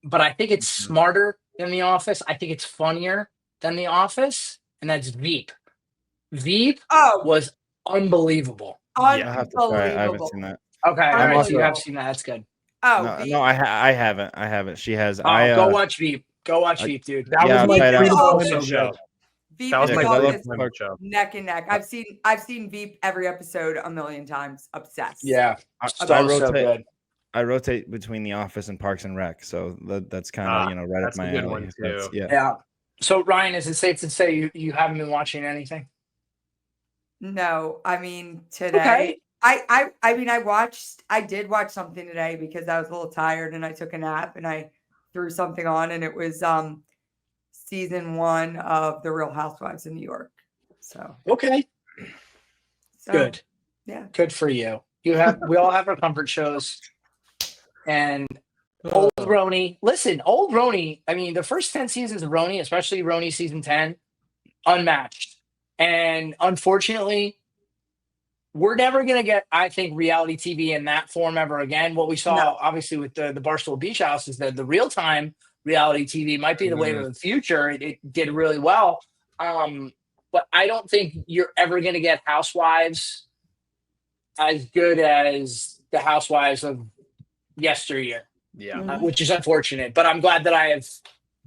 But I think it's smarter than The Office. I think it's funnier than The Office, and that's Veep. Veep was unbelievable. I have to try it. I haven't seen that. Okay, all right, so you have seen that. That's good. No, I haven't. She has. Go watch Veep. Go watch Veep, dude. That was my favorite show. Veep That was my favorite show. Neck and neck. I've seen Veep every episode a million times. Obsessed. Yeah, so good. I rotate between The Office and Parks and Rec, so that's kind of right up my alley. Yeah. So Ryan, is it safe to say you haven't been watching anything? No, I mean today. Okay. I did watch something today because I was a little tired and I took a nap and I threw something on, and it was season 1 of The Real Housewives of New York. So okay, good. Yeah, good for you. We all have our comfort shows. And old Roni, old Roni, I mean, the first 10 seasons of Roni, especially Roni season 10, unmatched. And unfortunately, we're never going to get, I think, reality TV in that form ever again. What we saw, obviously, with the Barstool Beach House is that the real-time reality TV might be the wave of the future. It did really well. But I don't think you're ever going to get Housewives as good as the Housewives of yesteryear, which is unfortunate, but I'm glad that I have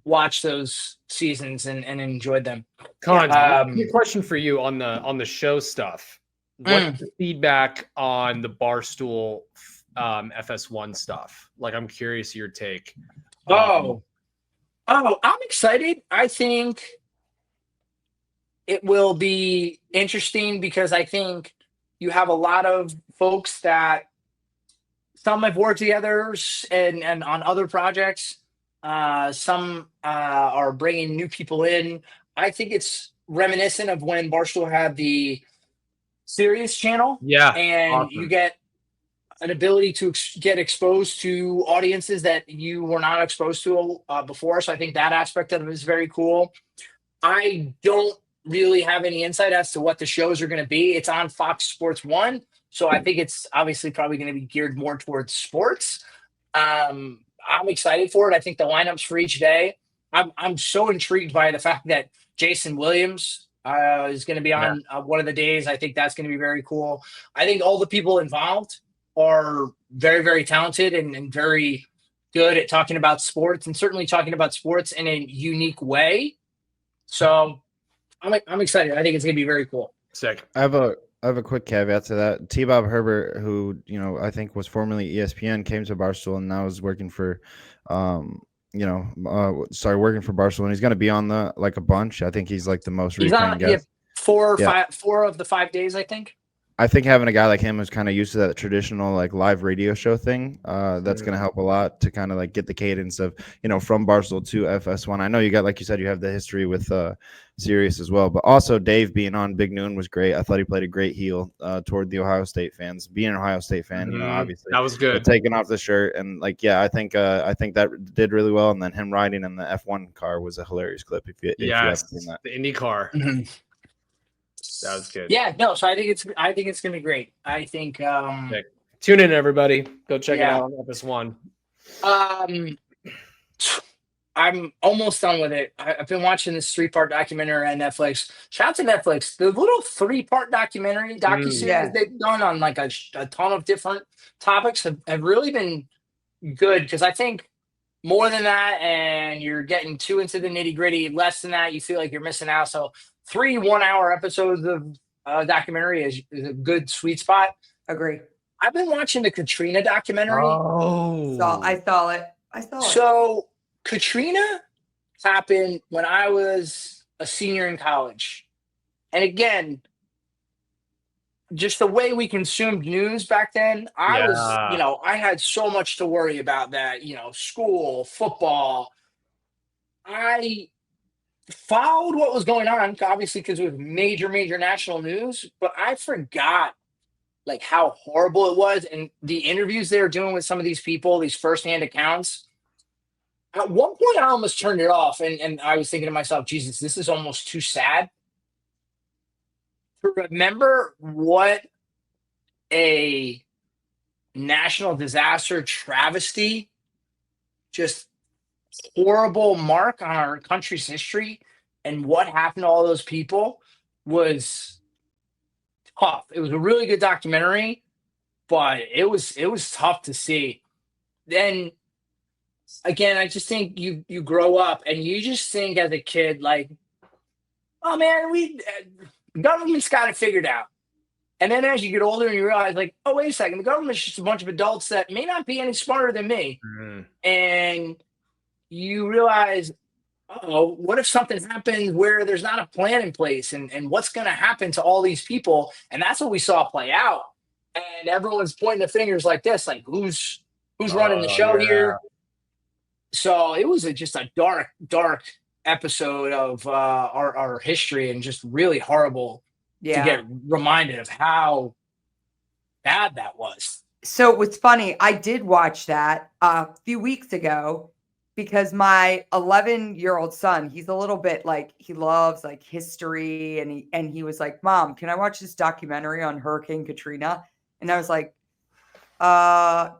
watched those seasons and enjoyed them. Cons, Um, question for you on the show stuff. What's the feedback on the Barstool FS1 stuff? Like, I'm curious your take. I'm excited. I think it will be interesting because I think you have a lot of folks that some have worked together and on other projects. Some are bringing new people in. I think it's reminiscent of when Barstool had the Sirius channel. Yeah, And awesome. you get an ability to get exposed to audiences that you were not exposed to before. So I think that aspect of it is very cool. I don't really have any insight as to what the shows are going to be. It's on Fox Sports 1. So I think it's obviously probably going to be geared more towards sports. I'm excited for it. I think the lineups for each day. I'm so intrigued by the fact that Jason Williams is going to be on one of the days. I think that's going to be very cool. I think all the people involved are very, very talented and very good at talking about sports, and certainly talking about sports in a unique way. So I'm excited. I think it's going to be very cool. Sick. I have a quick caveat to that. T. Bob Herbert, who I think was formerly ESPN, came to Barstool and now is working for, started working for Barstool, and he's going to be on a bunch. I think he's like the most recurring guest. 4 of the 5 days, I think. I think having a guy like him who's kind of used to that traditional live radio show thing, that's going to help a lot to kind of get the cadence of, from Barstool to FS1. I know you got, like you said, you have the history with Sirius as well, but also Dave being on Big Noon was great. I thought he played a great heel toward the Ohio State fans. Being an Ohio State fan, obviously that was good. Taking off the shirt and I think that did really well. And then him riding in the F1 car was a hilarious clip. If you haven't seen that, the Indy car. Mm-hmm. That was good. Yeah, no. So I think it's gonna be great. I think tune in, everybody. Go check it out on FS1. I'm almost done with it. I've been watching this 3-part documentary on Netflix. Shout out to Netflix. The little 3-part documentary docuseries they've done on a ton of different topics have really been good, because I think more than that, and you're getting too into the nitty gritty. Less than that, you feel like you're missing out. So 3 1-hour episodes of documentary is a good sweet spot. Agree. I've been watching the Katrina documentary. I saw it. So Katrina happened when I was a senior in college. And again, just the way we consumed news back then, I had so much to worry about that, school, football. I followed what was going on, obviously, because it was major national news, but I forgot how horrible it was. And the interviews they were doing with some of these people, these firsthand accounts. At one point, I almost turned it off, and I was thinking to myself, Jesus, this is almost too sad to remember what a national disaster, travesty, just horrible mark on our country's history, and what happened to all those people was tough. It was a really good documentary, but it was tough to see. Then again, I just think you grow up and you just think as a kid, oh man, government's got it figured out. And then as you get older and you realize, oh, wait a second, the government's just a bunch of adults that may not be any smarter than me. Mm-hmm. And you realize, what if something happens where there's not a plan in place, and what's going to happen to all these people? And that's what we saw play out. And everyone's pointing the fingers like this, who's running the show here? So it was just a dark episode of our history, and just really horrible to get reminded of how bad that was. So it was funny. I did watch that a few weeks ago because my 11-year-old son, he's a little bit he loves history, and he was like, Mom, can I watch this documentary on Hurricane Katrina? And I was like,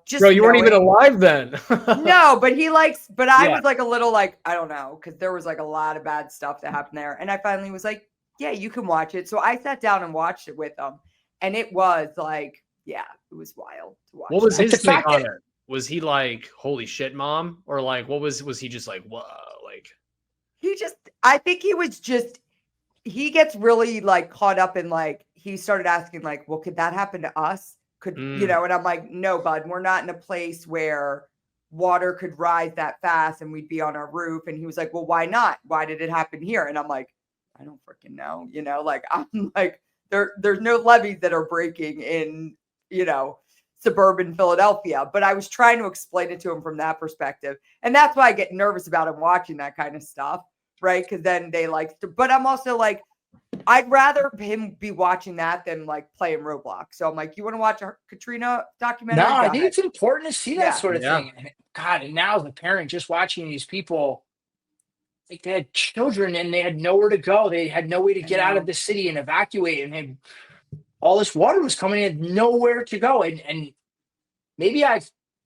just bro, you weren't even alive then. No, but he likes, but I was a little I don't know, because there was a lot of bad stuff that happened there. And I finally was like, yeah, you can watch it. So I sat down and watched it with him, and it was it was wild to watch. What was his take on it? Was he holy shit, Mom? Or what was he just whoa? like. I think he gets really like caught up in like, he started asking like, well, could that happen to us? And I'm like, no, bud, we're not in a place where water could rise that fast and we'd be on our roof. And he was like, well, why not? Why did it happen here? And I'm like, I don't freaking know. Like I'm like, there's no levees that are breaking in, suburban Philadelphia. But I was trying to explain it to him from that perspective. And that's why I get nervous about him watching that kind of stuff. Right. Because then they but I'm also like, I'd rather him be watching that than like playing Roblox. So I'm like, you want to watch a Katrina documentary? No, Go I think ahead. it's important to see that sort of Yeah. thing. And God, and now as a parent, just watching these people, like they had children and they had nowhere to go. They had no way to get out of the city and evacuate, and all this water was coming in, nowhere to go. And maybe I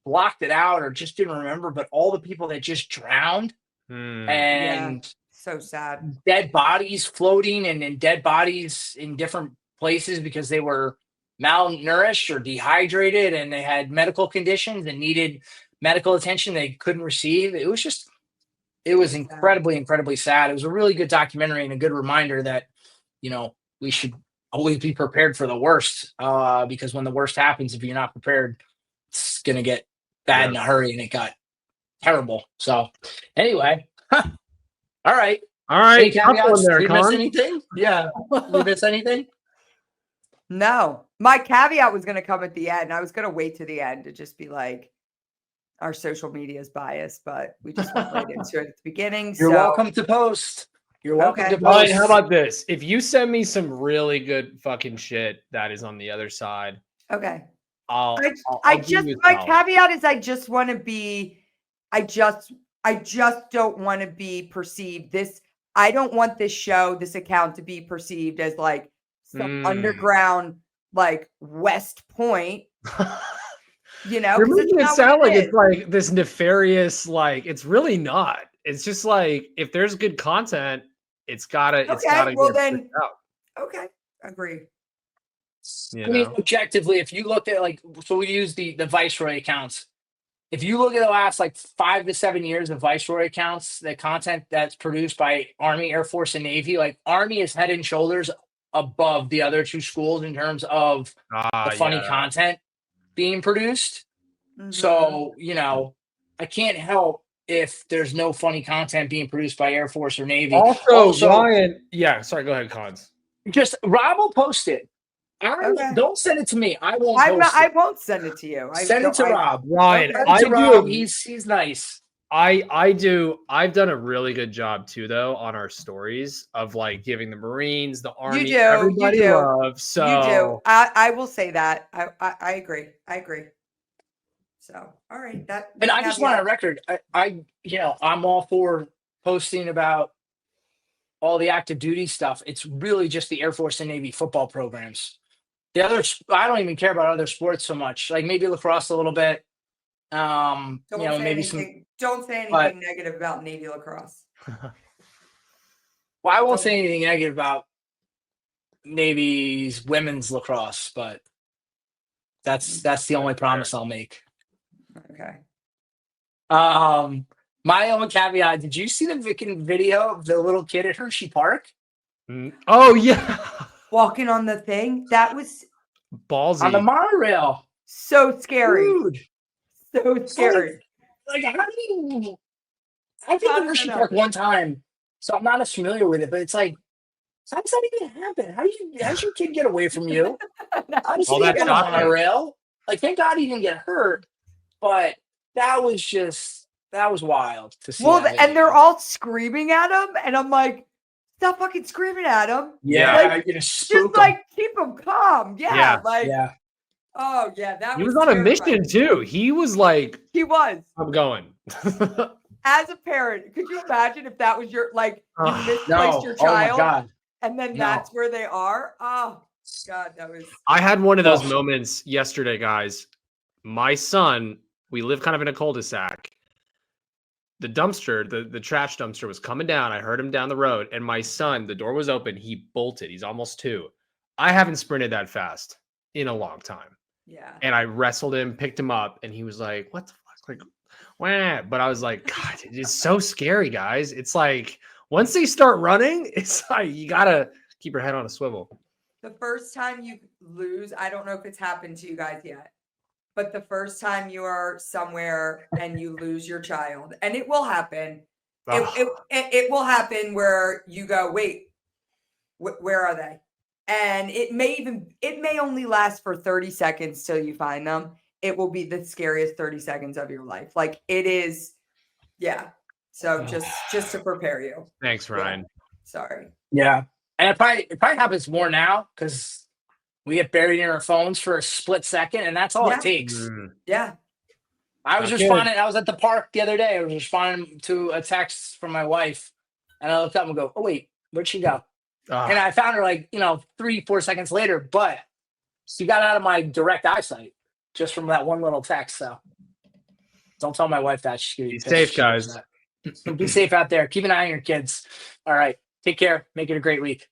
blocked it out or just didn't remember, but all the people that just drowned and so sad. Dead bodies floating and dead bodies in different places because they were malnourished or dehydrated and they had medical conditions and needed medical attention they couldn't receive. It was incredibly sad. It was a really good documentary and a good reminder that, we should always be prepared for the worst, because when the worst happens, if you're not prepared, it's going to get bad in a hurry, and it got terrible. So anyway, all right. Any caveats? Did we miss anything? Yeah. Did we miss anything? No. My caveat was going to come at the end. I was going to wait to the end to just be like, our social media is biased, but we just went right into it at the beginning. You're welcome to post. You're welcome to post. Ryan, how about this? If you send me some really good fucking shit that is on the other side, okay. I'll my caveat is I just want to be, I just don't want to be perceived I don't want this account to be perceived as like some underground, like West Point, You're making it sound like it's like this nefarious, like it's really not. It's just like, if there's good content, it's gotta well then, okay, agree. I mean, objectively, if you look at so we use the Viceroy accounts. If you look at the last 5 to 7 years of Viceroy accounts, the content that's produced by Army, Air Force, and Navy, Army is head and shoulders above the other two schools in terms of the funny content being produced. Mm-hmm. So, I can't help if there's no funny content being produced by Air Force or Navy. Also Ryan, sorry, go ahead, Cons. Just Rob will post it. Don't send it to me. I won't. I won't send it to you. Send it to Rob. Ryan, Rob. He's nice. I do. I've done a really good job too, though, on our stories of giving the Marines, the Army, everybody love. So you do. I will say that. I agree. So all right, and I just want a record. I'm all for posting about all the active duty stuff. It's really just the Air Force and Navy football programs. The other, I don't even care about other sports so much. Maybe lacrosse a little bit. Don't say anything negative about Navy lacrosse. Well, I won't say anything negative about Navy's women's lacrosse, but that's the only promise I'll make. Okay. My own caveat. Did you see the video of the little kid at Hershey Park? Oh yeah. Walking on the thing. That was ballsy. On the monorail. So scary. Dude. So scary. How do you... I've been to Hershey Park one time, so I'm not as familiar with it, but it's how does that even happen? How's your kid get away from you? How does he get on a monorail? Thank God he didn't get hurt, but that was wild to see. Well, and they're all screaming at him, and I'm like, stop fucking screaming at him. Yeah, you're gonna spook just keep him calm. Yeah. Oh yeah, he was on a mission too. He was I'm going. As a parent, could you imagine if that was your you misplaced your child? Oh my God. And then that's where they are. Oh God, that was. I had one of those moments yesterday, guys. My son, we live kind of in a cul-de-sac. The dumpster, the trash dumpster was coming down. I heard him down the road, and my son, the door was open. He bolted. He's almost 2. I haven't sprinted that fast in a long time. Yeah. and I wrestled him, picked him up, and he was like, "What the fuck?" Like, wah. But I was like, God, it's so scary, guys. It's like once they start running, it's like you gotta keep your head on a swivel. The first time you lose, I don't know if it's happened to you guys yet, but the first time you are somewhere and you lose your child, and it will happen. It will happen where you go, wait, where are they? And it may only last for 30 seconds till you find them. It will be the scariest 30 seconds of your life. Like it is, yeah. So just to prepare you. Thanks, Ryan. Yeah. Sorry. Yeah. And it probably happens more now because we get buried in our phones for a split second, and that's all Yeah. it takes. Yeah. I was Not good. responding. I was at the park the other day. I was responding to a text from my wife, and I looked up and go, "Oh wait, where'd she go?" And I found her like 3-4 seconds later, but she got out of my direct eyesight just from that one little text. So don't tell my wife that. She's gonna Be pissed. safe, She's guys. upset. So be safe out there. Keep an eye on your kids. All right. Take care. Make it a great week.